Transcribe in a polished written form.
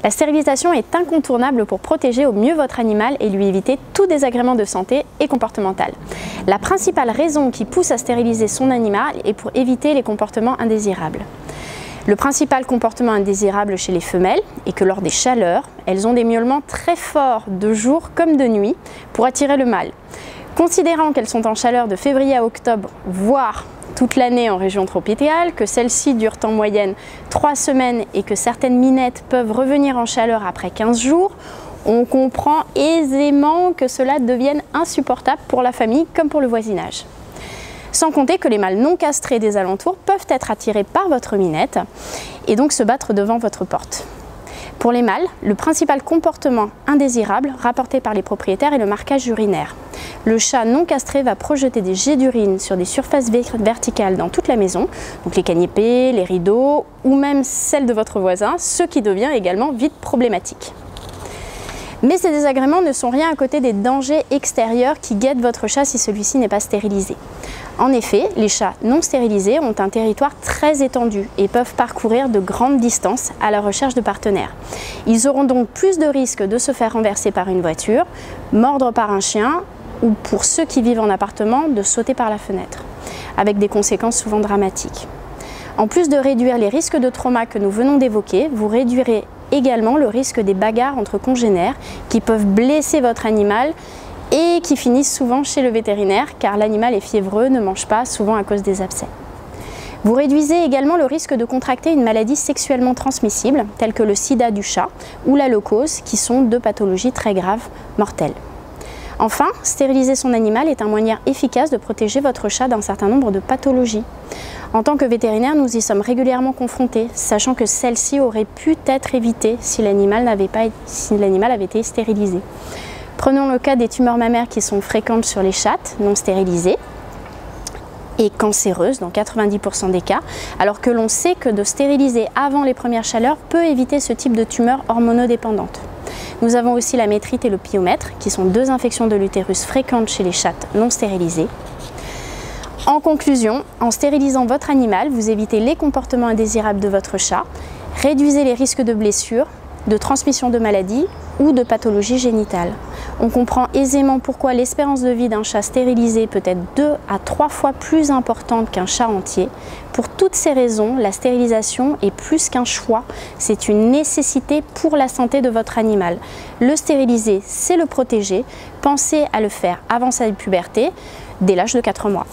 La stérilisation est incontournable pour protéger au mieux votre animal et lui éviter tout désagrément de santé et comportemental. La principale raison qui pousse à stériliser son animal est pour éviter les comportements indésirables. Le principal comportement indésirable chez les femelles est que lors des chaleurs, elles ont des miaulements très forts de jour comme de nuit pour attirer le mâle. Considérant qu'elles sont en chaleur de février à octobre, voire toute l'année en région tropicale, que celles-ci durent en moyenne 3 semaines et que certaines minettes peuvent revenir en chaleur après 15 jours, on comprend aisément que cela devienne insupportable pour la famille comme pour le voisinage. Sans compter que les mâles non castrés des alentours peuvent être attirés par votre minette et donc se battre devant votre porte. Pour les mâles, le principal comportement indésirable rapporté par les propriétaires est le marquage urinaire. Le chat non castré va projeter des jets d'urine sur des surfaces verticales dans toute la maison, donc les canapés, les rideaux ou même celles de votre voisin, ce qui devient également vite problématique. Mais ces désagréments ne sont rien à côté des dangers extérieurs qui guettent votre chat si celui-ci n'est pas stérilisé. En effet, les chats non stérilisés ont un territoire très étendu et peuvent parcourir de grandes distances à la recherche de partenaires. Ils auront donc plus de risques de se faire renverser par une voiture, mordre par un chien ou pour ceux qui vivent en appartement, de sauter par la fenêtre, avec des conséquences souvent dramatiques. En plus de réduire les risques de trauma que nous venons d'évoquer, vous réduirez également le risque des bagarres entre congénères qui peuvent blesser votre animal et qui finissent souvent chez le vétérinaire car l'animal est fiévreux, ne mange pas, souvent à cause des abcès. Vous réduisez également le risque de contracter une maladie sexuellement transmissible telle que le sida du chat ou la leucose qui sont 2 pathologies très graves, mortelles. Enfin, stériliser son animal est un moyen efficace de protéger votre chat d'un certain nombre de pathologies. En tant que vétérinaire, nous y sommes régulièrement confrontés, sachant que celle-ci aurait pu être évitée si l'animal avait été stérilisé. Prenons le cas des tumeurs mammaires qui sont fréquentes sur les chattes non stérilisées et cancéreuses dans 90% des cas, alors que l'on sait que de stériliser avant les premières chaleurs peut éviter ce type de tumeurs hormonodépendantes. Nous avons aussi la métrite et le pyomètre, qui sont 2 infections de l'utérus fréquentes chez les chattes non stérilisées. En conclusion, en stérilisant votre animal, vous évitez les comportements indésirables de votre chat, réduisez les risques de blessures, de transmission de maladies ou de pathologies génitales. On comprend aisément pourquoi l'espérance de vie d'un chat stérilisé peut être 2 à 3 fois plus importante qu'un chat entier. Pour toutes ces raisons, la stérilisation est plus qu'un choix, c'est une nécessité pour la santé de votre animal. Le stériliser, c'est le protéger. Pensez à le faire avant sa puberté, dès l'âge de 4 mois.